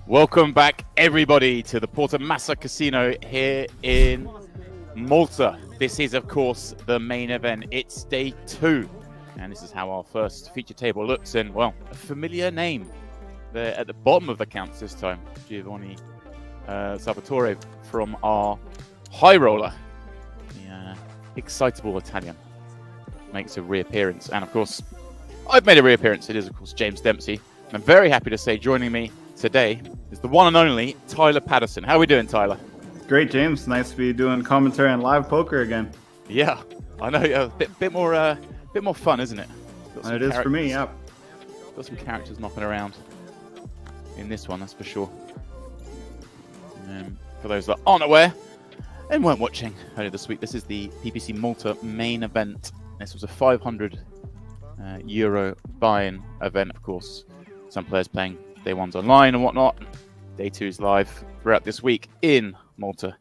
Welcome back, everybody, to the Porta Massa Casino here in Malta. This is, of course, the main event. It's day 2, and this is how our first feature table looks. And, well, a familiar name there at the bottom of the counts this time, Giovanni Salvatore from our high roller, the excitable Italian, makes a reappearance. And, of course, I've made a reappearance. It is, of course, James Dempsey. And I'm very happy to say joining me today is the one and only Tyler Patterson. How are we doing, Tyler? Great, James. Nice to be doing commentary on live poker again. Yeah, I know. A bit more fun, isn't it? It is for me. Yeah. Got some characters knocking around in this one, that's for sure. For those that aren't aware and weren't watching earlier this week, this is the PPC Malta main event. This was a 500 euro buy-in event, of course. Some players playing day 1's online and whatnot. Day 2 is live throughout this week in Malta.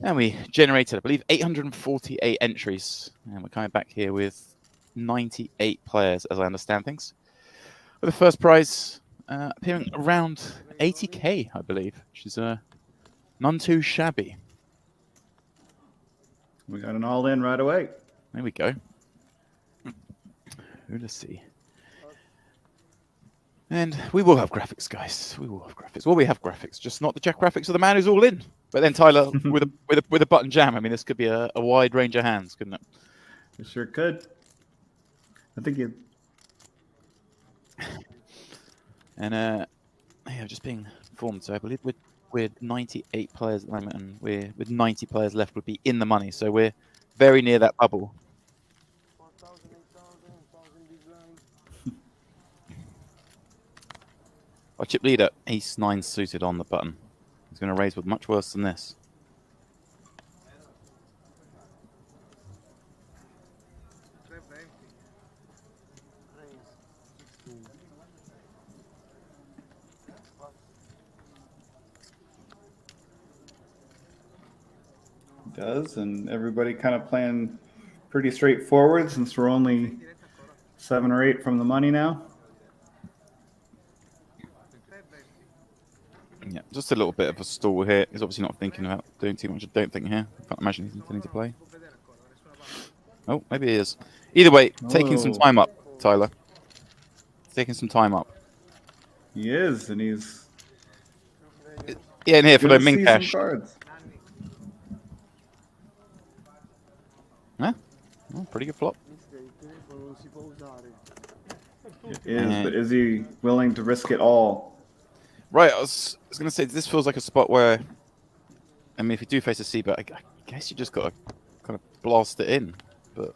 And we generated, I believe, 848 entries. And we're coming back here with 98 players, as I understand things. With the first prize appearing around 80k, I believe, which is none too shabby. We got an all-in right away. There we go. Ulyse. And we will have graphics, guys. We will have graphics. Well, we have graphics, just not the jack graphics of the man who's all in. But then Tyler with a button jam. I mean, this could be a wide range of hands, couldn't it? It sure could. I think you. And yeah, just being informed. So I believe we're 98 players at the moment, and we're with 90 players left would be in the money. So we're very near that bubble. Our chip leader, ace-9 suited on the button. He's going to raise with much worse than this. It does, and everybody kind of playing pretty straightforward since we're only 7 or 8 from the money now. Yeah, just a little bit of a stall here. He's obviously not thinking about doing too much. I don't think here. I can't imagine he's intending to play. Oh, maybe he is. Either way, taking some time up, Tyler. Taking some time up. He is, and he's in here for the min cash. Huh? Oh, pretty good flop. It is, but is he willing to risk it all? Right, I was going to say, this feels like a spot where, I mean, if you do face a C-bet, I guess you just got to kind of blast it in. But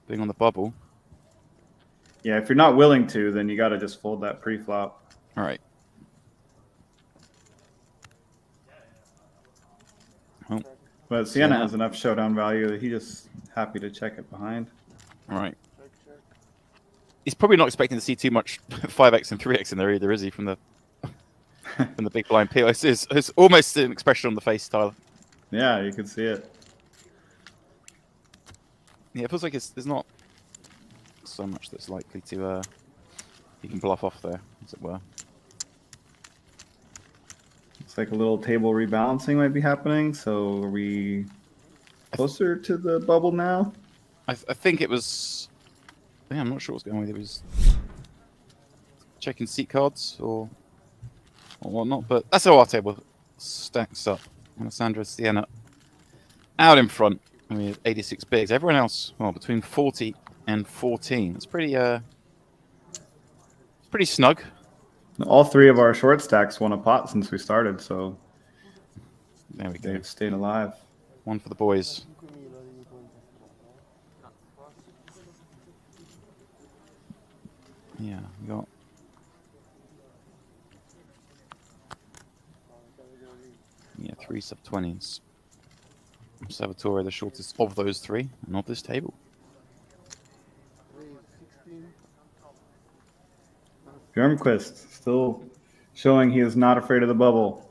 being on the bubble. Yeah, if you're not willing to, then you got to just fold that pre-flop. All right. Oh. But Siena has enough showdown value that he's just happy to check it behind. All right. He's probably not expecting to see too much 5x and 3x in there either, is he, from the big blind peel? It's almost an expression on the face, Tyler. Yeah, you can see it. Yeah, it feels like there's not so much that's likely to he can bluff off there, as it were. It's like a little table rebalancing might be happening. So are we closer to the bubble now? I think it was. Yeah, I'm not sure what's going on with it. It was checking seat cards or whatnot, but that's how our table stacks up. Alessandro Siena out in front with 86 bigs. Everyone else, well, between 40 and 14. It's pretty snug. All 3 of our short stacks won a pot since we started, so there we go. They've stayed alive. One for the boys. Yeah, we got. Yeah, 3 sub-20s. Salvatore, the shortest of those 3, and of this table. Bjermqvist still showing he is not afraid of the bubble.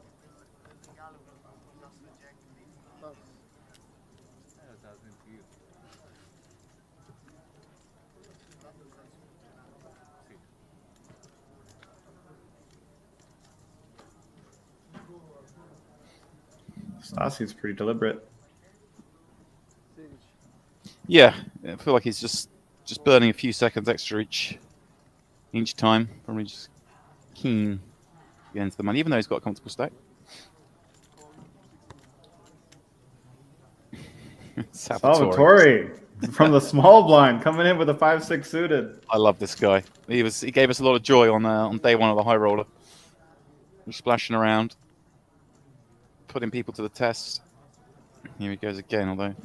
Stasi's pretty deliberate. Yeah, I feel like he's just burning a few seconds extra each time. Probably just keen to get into the money, even though he's got a comfortable stack. Salvatore from the small blind coming in with a 5-6 suited. I love this guy. He gave us a lot of joy on day one of the high roller. He's splashing around, putting people to the test. Here he goes again, although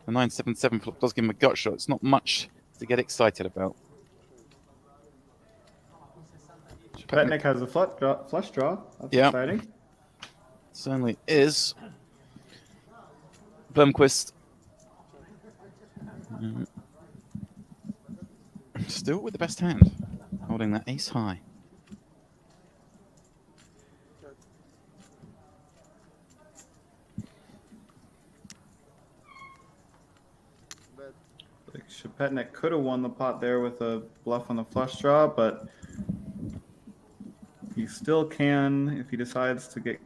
the 9-7-7 flop does give him a gut shot. It's not much to get excited about. Schepetnik has a flush draw. That's exciting. Certainly is. Bjermqvist still with the best hand, holding that ace high. Schepetnik could have won the pot there with a bluff on the flush draw, but he still can if he decides to get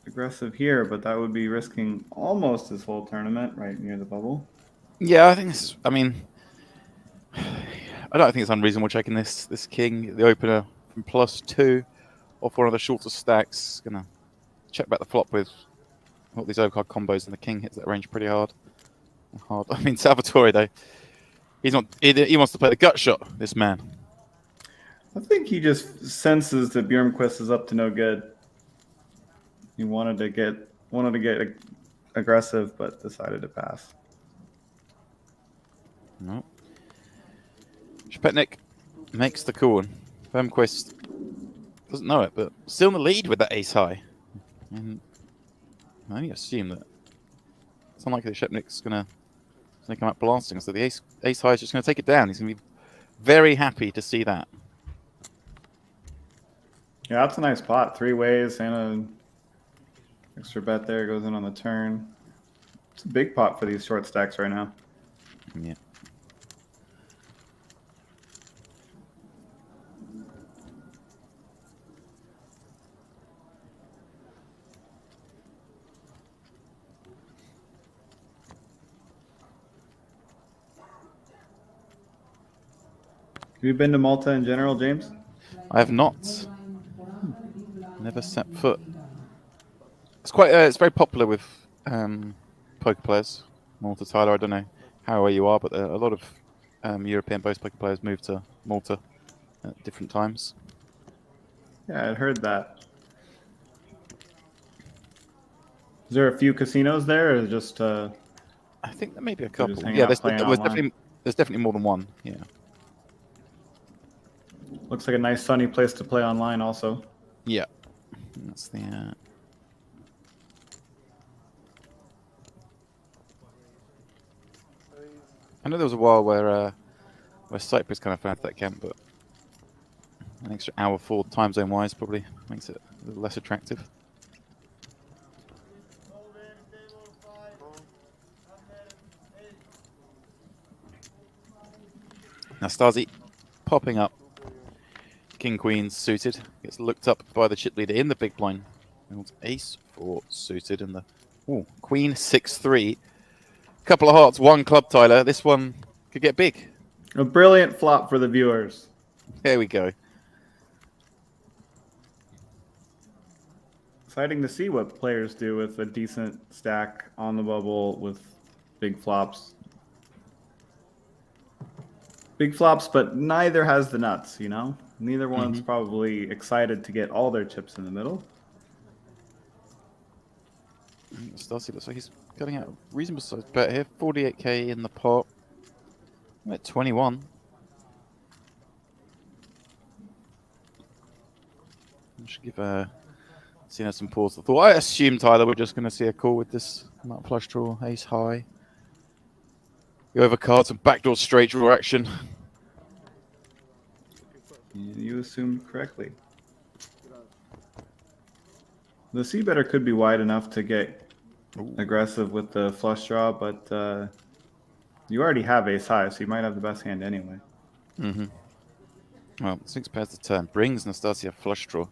aggressive here, but that would be risking almost his whole tournament right near the bubble. Yeah, I think this is, I mean, I don't think it's unreasonable checking this king, the opener from +2 off one of the shorter stacks. Gonna check back the flop with all these overcard combos, and the king hits that range pretty hard. I mean, Salvatore though, he wants to play the gut shot. This man. I think he just senses that Bjermqvist is up to no good. He wanted to get aggressive, but decided to pass. No. Schepetnik makes the call. Bjermqvist doesn't know it, but still in the lead with that ace high. And I only assume that it's unlikely that Schepetnik's going to come up blasting. So the ace high is just going to take it down. He's going to be very happy to see that. Yeah, that's a nice pot. 3 ways and an extra bet there. Goes in on the turn. It's a big pot for these short stacks right now. Yeah. Have you been to Malta in general, James? I have not. Never set foot. It's quite. It's very popular with poker players. Malta, Tyler. I don't know how aware you are, but a lot of European-based poker players move to Malta at different times. Yeah, I heard that. Is there a few casinos there, or just? I think there may be a couple. Yeah, there's definitely more than one. Yeah. Looks like a nice sunny place to play online also. Yeah. That's the... I know there was a while where Cyprus kind of fell into that camp, but an extra hour forward time zone wise probably makes it a little less attractive. Now Stasi popping up. King Queen suited, gets looked up by the chip leader in the big blind. Ace 4 suited and the Queen 6-3. Couple of hearts, 1 club, Tyler. This one could get big. A brilliant flop for the viewers. There we go. Exciting to see what players do with a decent stack on the bubble with big flops. Big flops, but neither has the nuts, you know? Neither one's probably excited to get all their chips in the middle. Stasi looks like he's cutting out a reasonable size bet here. 48k in the pot. I'm at 21. I should give Siena some pause for thought. I assume, Tyler, we're just going to see a call with this flush draw, ace high. The overcard, some backdoor straight draw action. You assumed correctly. The C-better could be wide enough to get aggressive with the flush draw, but you already have ace high, so you might have the best hand anyway. Well, 6 pairs to turn brings Nastasia flush draw.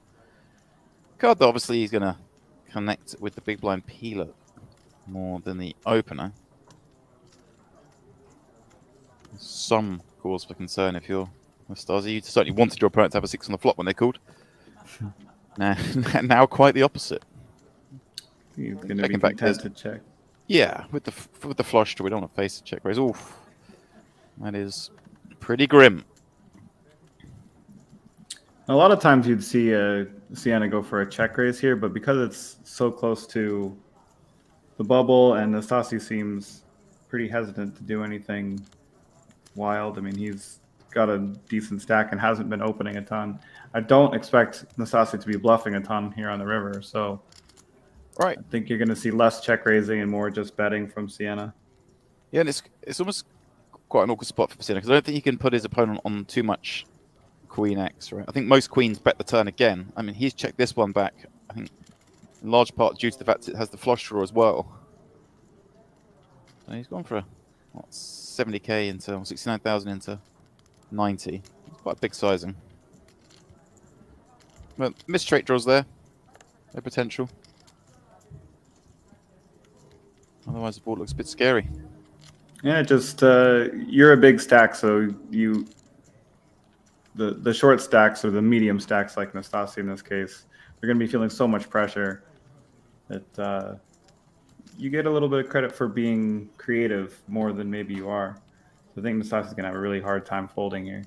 Card that obviously he's going to connect with the big blind peeler more than the opener. Some cause for concern if you're Nastasi. You certainly wanted your opponent to have a 6 on the flop when they called. Now quite the opposite. He's going to be content to check. Yeah, with the flush draw, we don't want to face the check raise. Oof, that is pretty grim. A lot of times you'd see Siena go for a check raise here, but because it's so close to the bubble and Nastasi seems pretty hesitant to do anything wild. I mean, he's got a decent stack and hasn't been opening a ton. I don't expect Nastasi to be bluffing a ton here on the river, so right. I think you're going to see less check raising and more just betting from Siena. Yeah, and it's almost quite an awkward spot for Siena because I don't think he can put his opponent on too much Queen X, right? I think most queens bet the turn again. I mean, he's checked this one back, I think, in large part due to the fact it has the flush draw as well. So he's gone for what, 70k into 69,000 into 90. It's quite a big sizing. But missed straight draws there. No potential. Otherwise, the board looks a bit scary. Yeah, just you're a big stack, so the short stacks or the medium stacks like Nastasi in this case, they're going to be feeling so much pressure that you get a little bit of credit for being creative more than maybe you are. So I think Nastasi's going to have a really hard time folding here.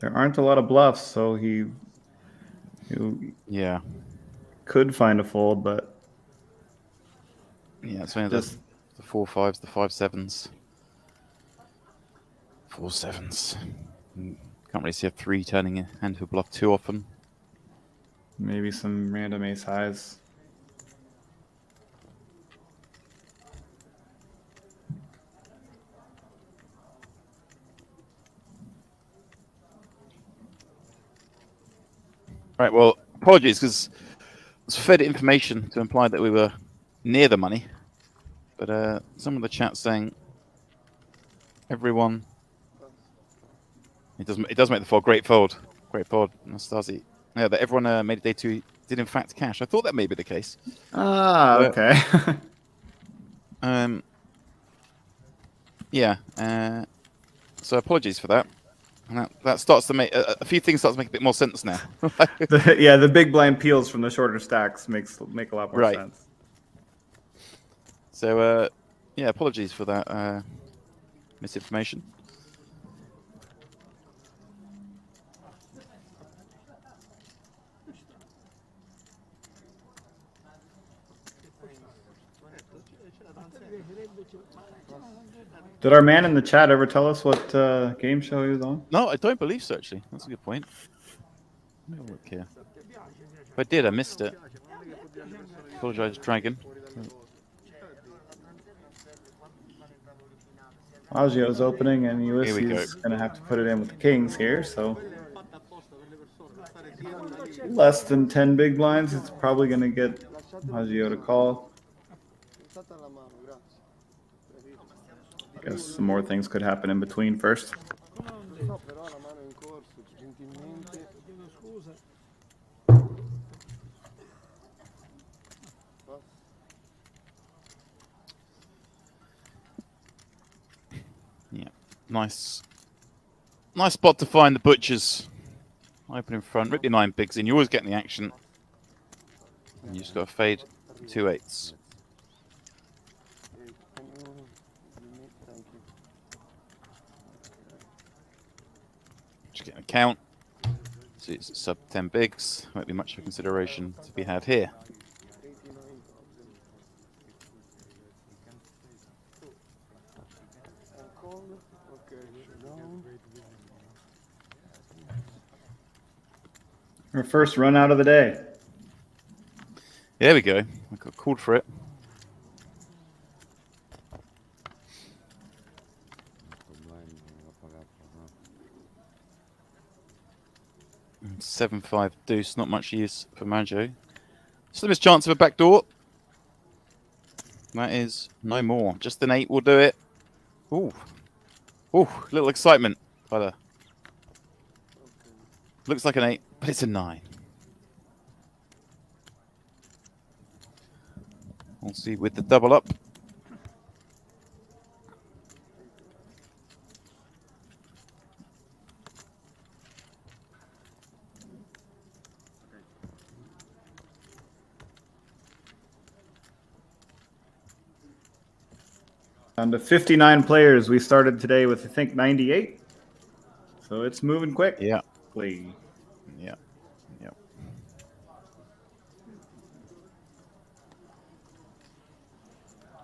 There aren't a lot of bluffs, so he yeah, could find a fold, but yeah, it's only just the 4-5s, the 5-7s, 4-7s. Can't really see a 3 turning a hand to a bluff too often. Maybe some random ace highs. Right, well, apologies, because I was fed information to imply that we were near the money. But some of the chat saying everyone... It does make the fold. Great fold. Great fold, Nastasi. Yeah, that everyone made it day 2 did in fact cash. I thought that may be the case. Ah, okay. Yeah, so apologies for that. And that starts to make a few things start to make a bit more sense now. The big blind peels from the shorter stacks make a lot more sense. So yeah, apologies for that misinformation. Did our man in the chat ever tell us what game show he was on? No, I don't believe so, actually. That's a good point. Let me have a look here. If I did, I missed it. Apologise, Dragon. Maggio's opening, and Ulyse's going to have to put it in with the kings here, so... Less than 10 big blinds, it's probably going to get Maggio to call. I guess some more things could happen in between first. Yeah, nice spot to find the butchers. Open in front, rip your 9 bigs in. You're always getting the action. And you just got to fade 2 8s. Just getting a count. So it's sub 10 bigs. Won't be much of a consideration to be had here. Our first run out of the day. There we go. I got called for it. And 7-5 deuce, not much use for Maggio. Slimmest chance of a backdoor. That is no more. Just an 8 will do it. Ooh. Ooh, little excitement. Looks like an 8, but it's a 9. We'll see with the double up. On to 59 players. We started today with, I think, 98. So it's moving quick. Yeah. Yeah.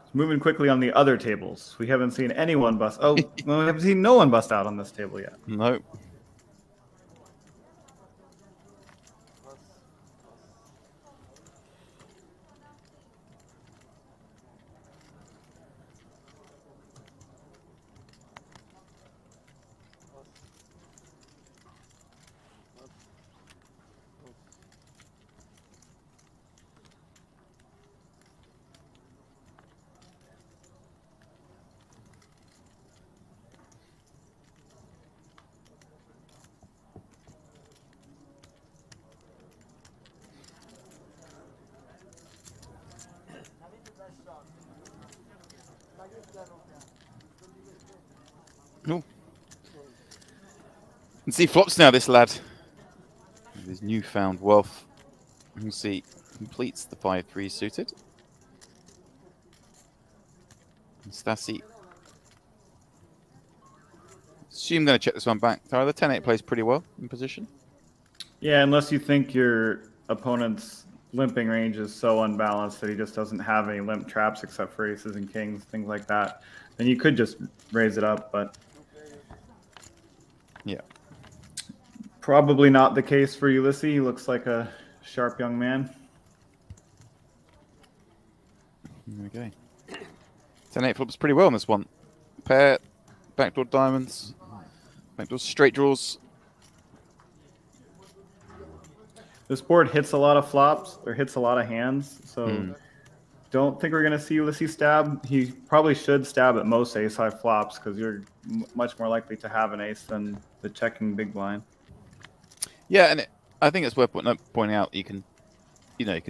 It's moving quickly on the other tables. We haven't seen anyone bust. Oh, well, we haven't seen no one bust out on this table yet. No. Ooh. And see flops now, this lad. With his newfound wealth. We'll see. Completes the 5-3 suited. And Stassi. Assume going to check this one back. The 10-8 plays pretty well in position. Yeah, unless you think your opponent's limping range is so unbalanced that he just doesn't have any limp traps except for aces and kings, things like that, then you could just raise it up, but yeah, probably not the case for Ulyse. He looks like a sharp young man. Okay. 10-8 flips pretty well on this one. Pair, backdoor diamonds, backdoor straight draws. This board hits a lot of flops or hits a lot of hands, so don't think we're going to see Ulyse stab. He probably should stab at most ace-high flops because you're much more likely to have an ace than the checking big blind. Yeah, and I think it's worth pointing out you can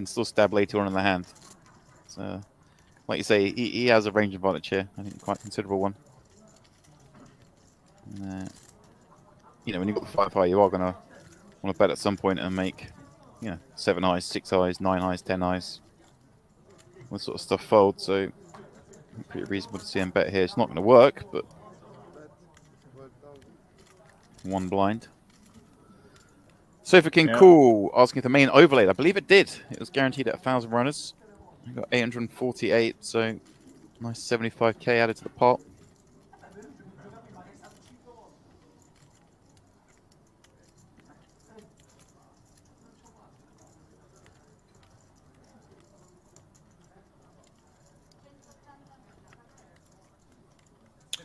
still stab later on in the hand. So, like you say, he has a range advantage here. I think quite a considerable one. And, when you've got the 5 high, you are going to want to bet at some point and make 7 highs, 6 highs, 9 highs, 10 highs. All this sort of stuff fold, so pretty reasonable to see him bet here. It's not going to work, but 1 blind. Sofa King Cool asking if the main overlaid. I believe it did. It was guaranteed at 1,000 runners. We got 848, so nice 75k added to the pot.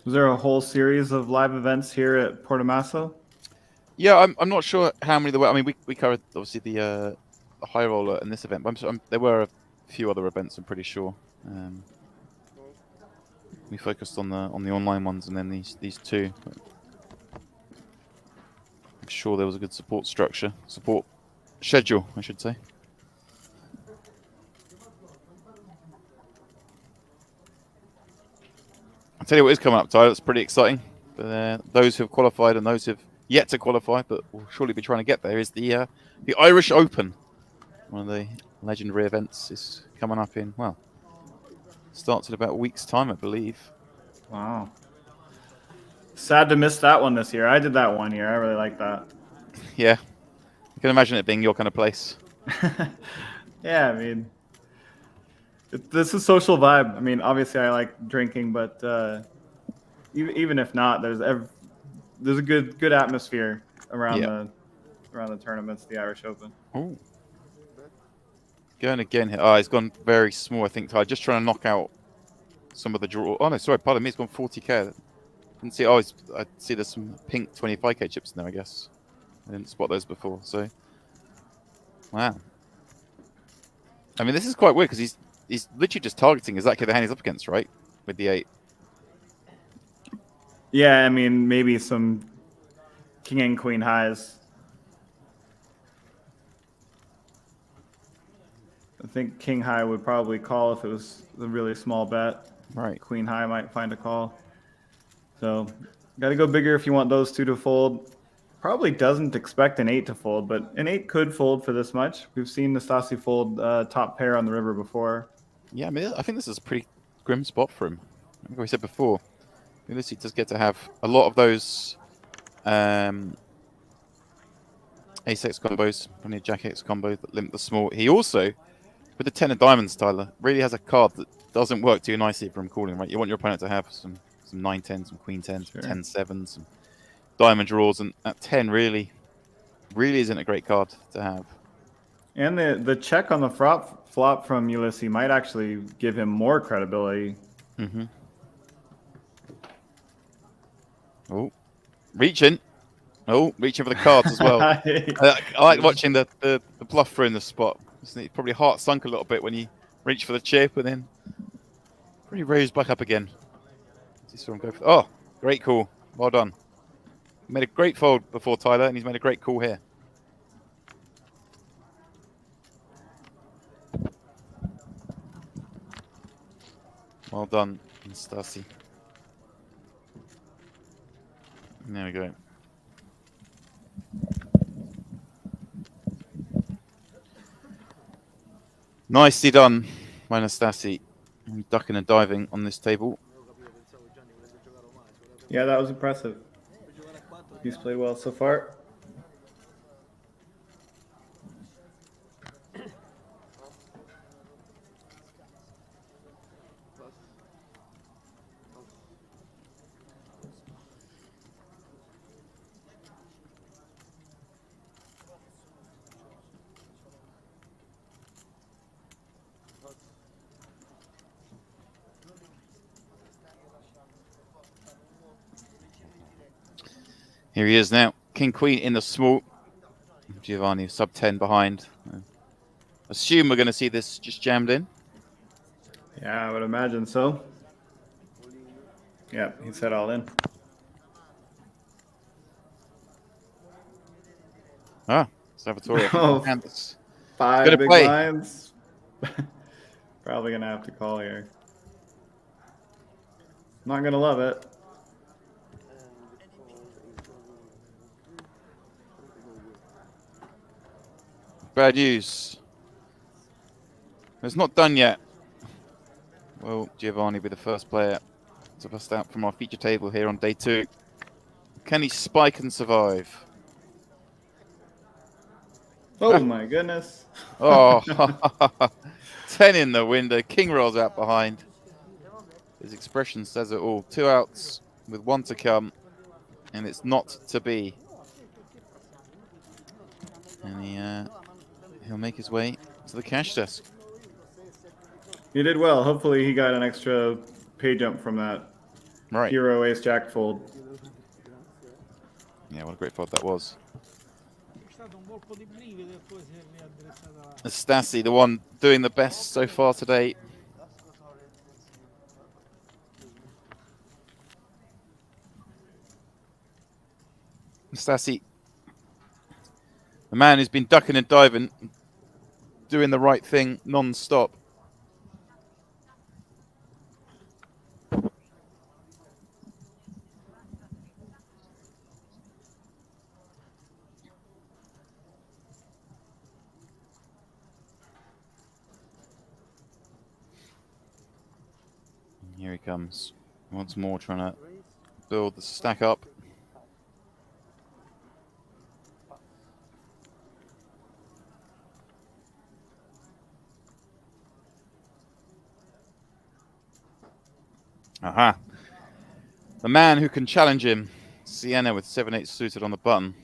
Was there a whole series of live events here at Portomasso? Yeah, I'm not sure how many there were. I mean, we covered obviously the high roller in this event, but there were a few other events. I'm pretty sure. We focused on the online ones, and then these two. I'm sure there was a good support schedule, I should say. I'll tell you what is coming up, Tyler. It's pretty exciting. Those who have qualified and those who have yet to qualify, but will surely be trying to get there, is the Irish Open. One of the legendary events is coming up in, well, starts in about a week's time, I believe. Wow. Sad to miss that one this year. I did that one year. I really like that. Yeah. You can imagine it being your kind of place. Yeah, I mean, this is social vibe. I mean, obviously I like drinking, but even if not, there's a good atmosphere around the tournaments, the Irish Open. Oh. Going again here. Oh, he's gone very small, I think, Ty. Just trying to knock out some of the draw. Oh, no, sorry, pardon me. He's gone 40k. Didn't see. Oh, I see there's some pink 25k chips in there, I guess. I didn't spot those before, so. Wow. I mean, this is quite weird because he's literally just targeting exactly the hand he's up against, right? With the 8. Yeah, I mean, maybe some king and queen highs. I think king high would probably call if it was a really small bet. Right. Queen high might find a call. So got to go bigger if you want those 2 to fold. Probably doesn't expect an 8 to fold, but an 8 could fold for this much. We've seen Nastasi fold top pair on the river before. Yeah, I mean, I think this is a pretty grim spot for him. Like we said before, Ulyse does get to have a lot of those ace-x combos, plenty of jack-x combos that limit the small. He also, with the 10 of diamonds, Tyler, really has a card that doesn't work too nicely for him calling, right? You want your opponent to have some 9-10, some queen-10, some 10-7, some diamond draws, and that 10 really isn't a great card to have. And the check on the flop from Ulyse might actually give him more credibility. Mm-hmm. Oh, reaching. Oh, reaching for the cards as well. I like watching the bluffer in the spot. He's probably heart sunk a little bit when he reached for the chip and then pretty raised back up again. He saw him go for, oh, great call. Well done. He made a great fold before Tyler, and he's made a great call here. Well done, Stasi. There we go. Nicely done by Nastasi. Ducking and diving on this table. Yeah, that was impressive. He's played well so far. Here he is now. King Queen in the small. Giovanni sub 10 behind. Assume we're going to see this just jammed in. Yeah, I would imagine so. Yeah, he set all in. Ah, Salvatore. Oh, 5 big blinds. Probably going to have to call here. Not going to love it. Bad news. It's not done yet. Will Giovanni be the first player to bust out from our feature table here on day 2? Can he spike and survive? Oh my goodness. Oh, 10 in the window. King rolls out behind. His expression says it all. 2 outs with 1 to come. And it's not to be. And he'll make his way to the cash desk. He did well. Hopefully he got an extra pay jump from that hero ace jack fold. Yeah, what a great fold that was. Stasi, the one doing the best so far today. Stasi, the man who's been ducking and diving, doing the right thing non-stop. Here he comes. Once more trying to build the stack up. Aha. The man who can challenge him. Siena with 7-8 suited on the button.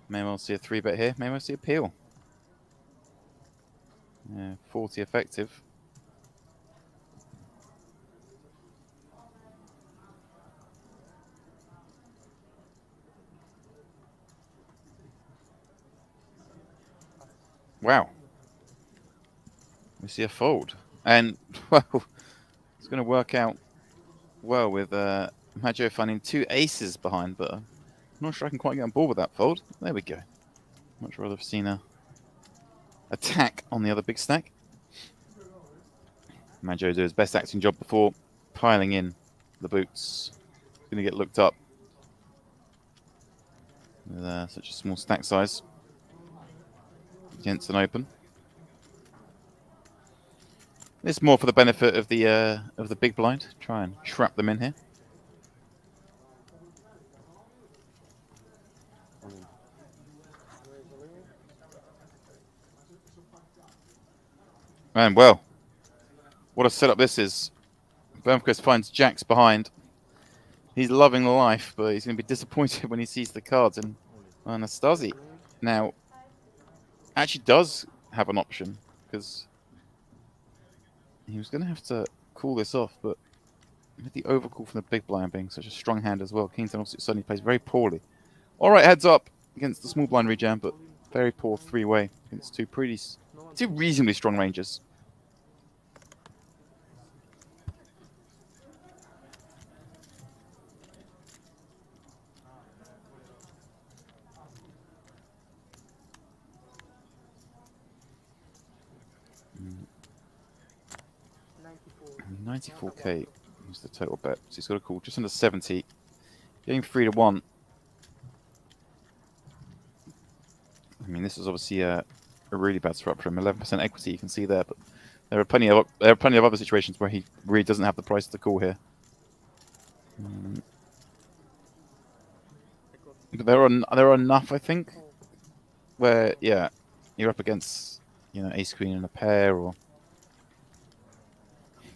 May well see a 3-bet here. May well see a peel. Yeah, 40 effective. Wow. We see a fold. And, well, it's going to work out well with Maggio finding 2 aces behind, but I'm not sure I can quite get on board with that fold. There we go. Much rather have seen a attack on the other big stack. Maggio did his best acting job before piling in the boots. Going to get looked up with such a small stack size against an open. It's more for the benefit of the big blind. Try and trap them in here. And well, what a setup this is. Bjermqvist finds jacks behind. He's loving the life, but he's going to be disappointed when he sees the cards. And Anastasi now actually does have an option, because he was going to have to call this off, but with the overcall from the big blind being such a strong hand as well, King 10 opposite suddenly plays very poorly. All right, heads up against the small blind rejam, but very poor 3-way against two reasonably strong rangers. $94K is the total bet. So he's got a call just under 70. Getting 3-1. I mean, this is obviously a really bad swap for him. 11% equity, you can see there, but there are plenty of other situations where he really doesn't have the price to call here. But there are enough, I think, where you're up against ace queen and a pair, or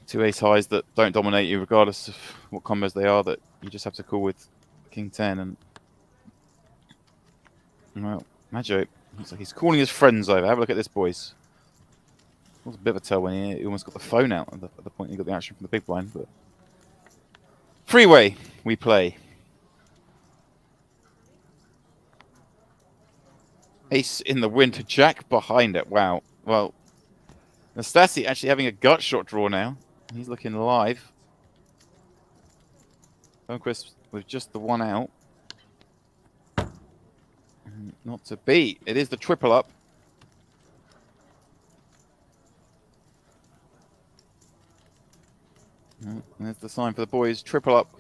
2 ace highs that don't dominate you regardless of what combos they are, that you just have to call with King 10. And well, Maggio looks like he's calling his friends over. Have a look at this, boys. It was a bit of a tell when he almost got the phone out at the point he got the action from the big blind. But 3-way we play. Ace in the wind, jack behind it. Wow. Well, Nastasi actually having a gut shot draw now. He's looking live. Bjermqvist with just the one out. Not to beat. It is the triple up. And there's the sign for the boys. Triple up.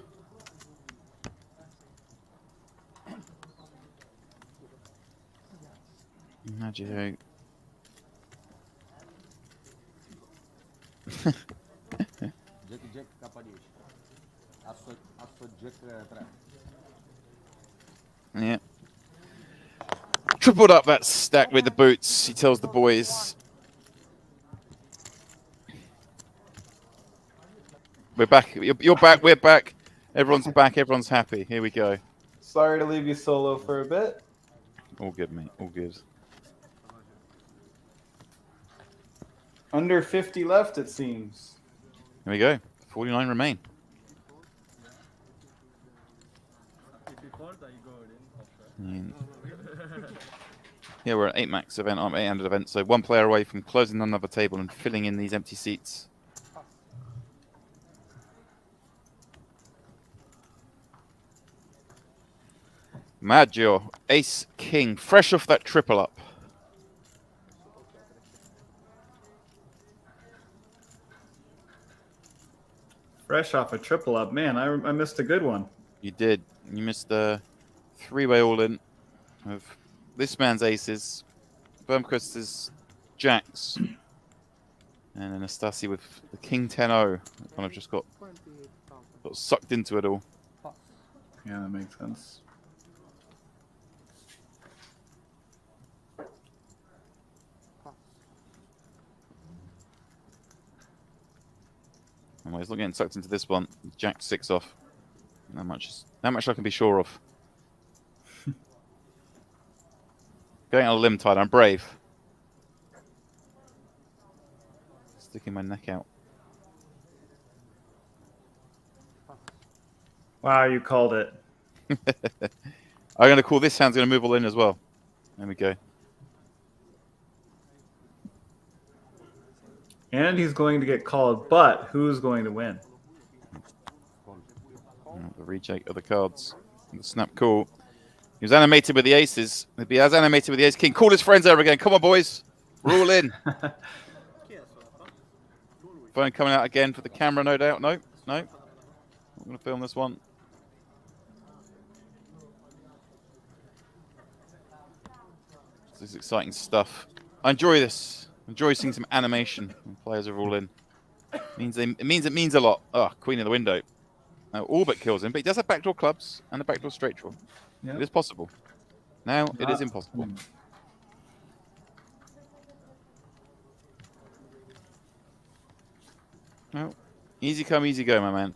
Maggio. Yeah. Tripled up that stack with the boots, he tells the boys. We're back. You're back. We're back. Everyone's back. Everyone's happy. Here we go. Sorry to leave you solo for a bit. All good, mate. All good. Under 50 left, it seems. Here we go. 49 remain. Yeah, we're at 8 max event, 800 event, so one player away from closing another table and filling in these empty seats. Maggio, ace, king, fresh off that triple up. Fresh off a triple up. Man, I missed a good one. You did. You missed the 3-way all-in of this man's aces, Bjermqvist's jacks, and Anastasi with the king 10-0. Kind of just got sucked into it all. Yeah, that makes sense. Well, he's not getting sucked into this one. Jack 6 off. That much I can be sure of. Going on a limb, Tyler. I'm brave. Sticking my neck out. Wow, you called it. I'm going to call this hand's going to move all in as well. There we go. And he's going to get called, but who's going to win? The recheck of the cards. The snap call. He was animated with the aces. He'd be as animated with the ace king. Call his friends over again. Come on, boys. We're all in. Phone coming out again for the camera, no doubt. No. I'm going to film this one. This is exciting stuff. I enjoy this. I enjoy seeing some animation when players are all in. It means a lot. Oh, queen in the window. Now, all but kills him, but he does have backdoor clubs and a backdoor straight draw. Yep. It is possible. Now it is impossible. No, easy come, easy go, my man.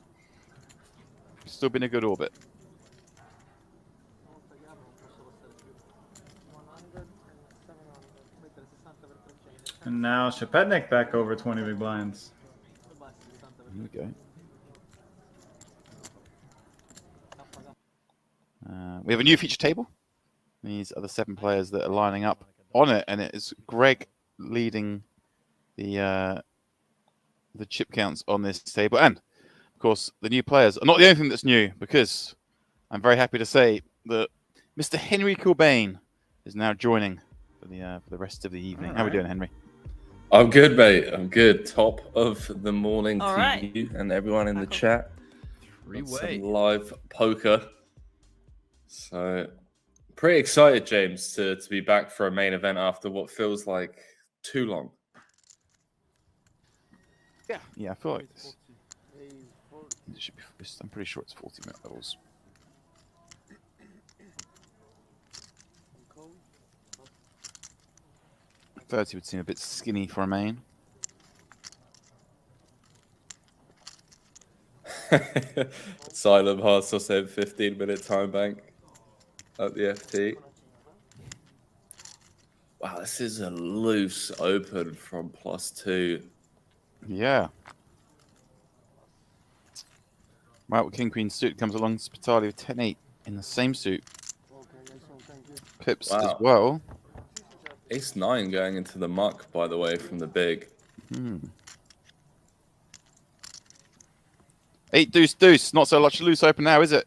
Still been a good orbit. And now Schepetnik back over 20 big blinds. Here we go. We have a new feature table. These are the 7 players that are lining up on it, and it is Greg leading the chip counts on this table. And, of course, the new players are not the only thing that's new, because I'm very happy to say that Mr. Henry Cobain is now joining for the rest of the evening. How are we doing, Henry? I'm good, mate. I'm good. Top of the morning All to right. you and everyone in the chat. Some live poker. So, pretty excited, James, to be back for a main event after what feels like too long. Yeah, I feel like this. It should be, I'm pretty sure it's 40-minute levels. $30 would seem a bit skinny for a main. Silent Hearts also 15-minute time bank at the FT. Wow, this is a loose open from +2. Yeah. Right, King Queen suit comes along. Spitali with 10-8 in the same suit. Pips as well. Ace-9 going into the muck, by the way, from the big. 8 deuce deuce. Not so much loose open now, is it?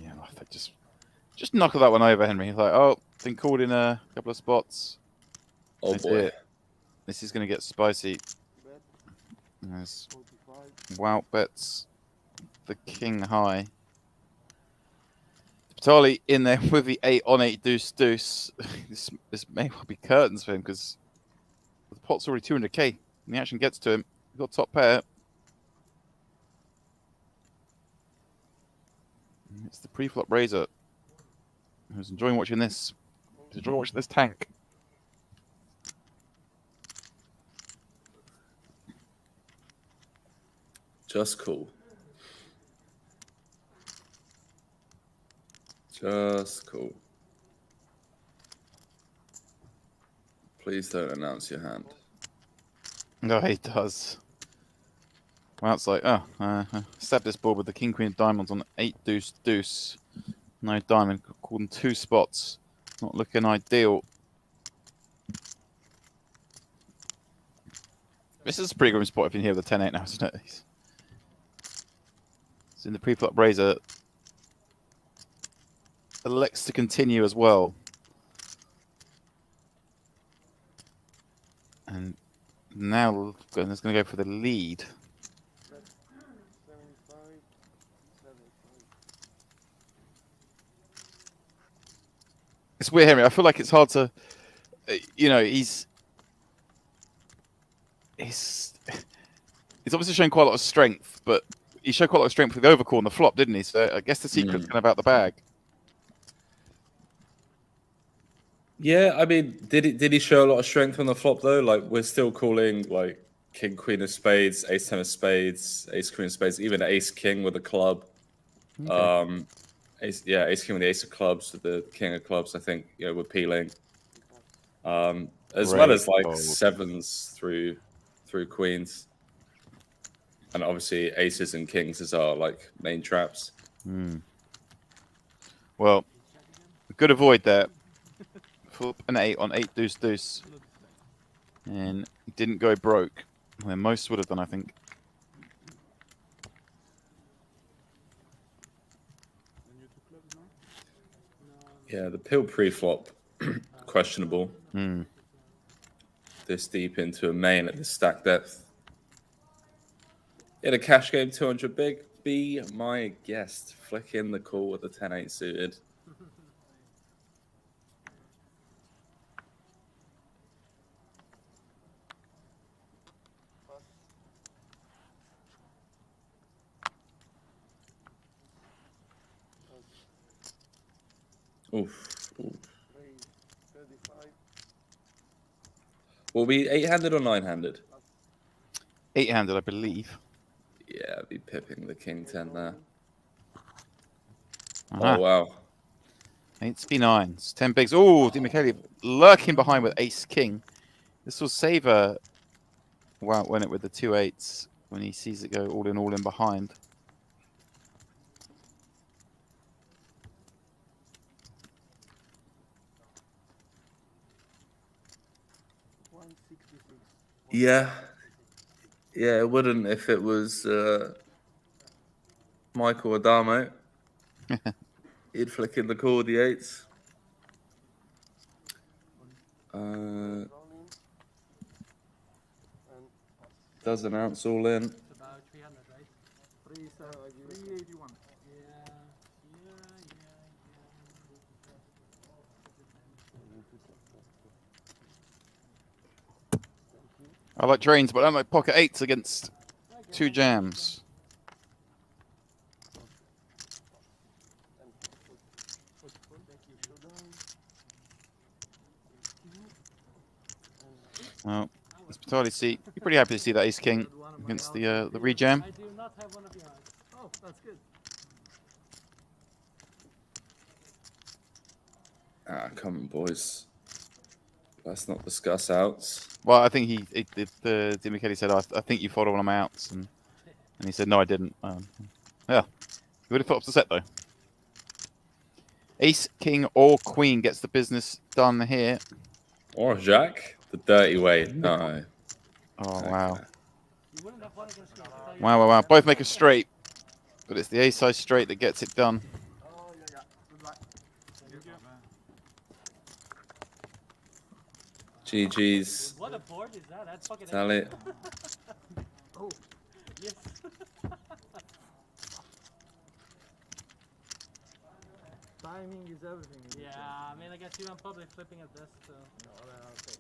Yeah, I think just knuckle that one over, Henry. He's like, oh, been called in a couple of spots. Oh boy. This is going to get spicy. There's wow bets the king high. Spitali in there with the 8 on 8 deuce deuce. This may well be curtains for him, because the pot's already 200k and the action gets to him. He's got top pair. It's the pre-flop raiser who's enjoying watching this. He's enjoying watching this tank. Just cool. Just cool. Please don't announce your hand. No, he does. Well, it's like, stab this board with the king queen of diamonds on 8 deuce deuce. No diamond, called in 2 spots. Not looking ideal. This is a pretty good spot if you can hear the 10-8 now, isn't it? It's in the pre-flop raiser. Elects to continue as well. And now it's going to go for the lead. It's weird, Henry. I feel like it's hard to, he's obviously showing quite a lot of strength, but he showed quite a lot of strength with the overcall on the flop, didn't he? So I guess the secret's kind of out the bag. Yeah, I mean, did he show a lot of strength on the flop though? Like, we're still calling like king queen of spades, ace 10 of spades, ace queen of spades, even ace king with a club. Okay. Ace king with the ace of clubs, with the king of clubs. I think we're peeling. As well as like sevens through queens, and obviously aces and kings as our like main traps. Well, Good avoid there. Flop an 8 on 8 deuce deuce. And didn't go broke. Where most would have done, I think. Yeah, the pill pre-flop, questionable. Hmm. This deep into a main at this stack depth. In a cash game, 200 big. Be my guest. Flick in the call with the 10-8 suited. Oof. Oof. Will be 8-handed or 9-handed? 8-handed, I believe. Yeah, I'd be pipping the king 10 there. Uh-huh. Oh, wow. 8s, b9s, 10 bigs. Oh, Dempsey lurking behind with ace king. This will save a wow, win it with the 2 8s when he sees it go all in behind. Yeah. Yeah, it wouldn't if it was Michael Adamo. He'd flick in the call with the 8s. Does an ounce all in. It's about 300, right? 381. I like drains, but I don't like pocket 8s against 2 jams. Well, it's entirely see. You're pretty happy to see that ace king against the rejam. I do not have one of yours. Oh, that's good. Ah, come on, boys. Let's not discuss outs. Well, I think the Dempsey said, I think you followed one of my outs, and he said, no, I didn't. Yeah, he would have put up the set though. Ace, king, or queen gets the business done here. Or Jack, the dirty way. No. Oh wow, You wouldn't have one against me. wow. Both make a straight, but it's the ace size straight that gets it done. GG's. What a board is that? That's fucking Tally. Oh, yes. Timing is everything. Yeah, I mean, I guess you went public flipping at this, so. No, okay.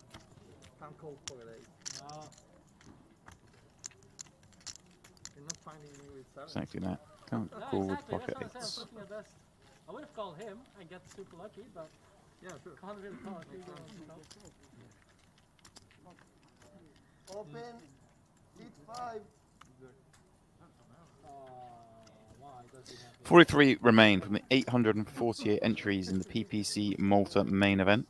Can't call for it. No. You're not finding me with seven. Exactly that. Can't No, call with exactly. pocket That's what I eights. said. I'm flipping at best. I would have called him and get super lucky, but Yeah, sure. can't really call it. Open. Hit 5. Why does he have 43 remain from the 848 entries in the PPC Malta main event.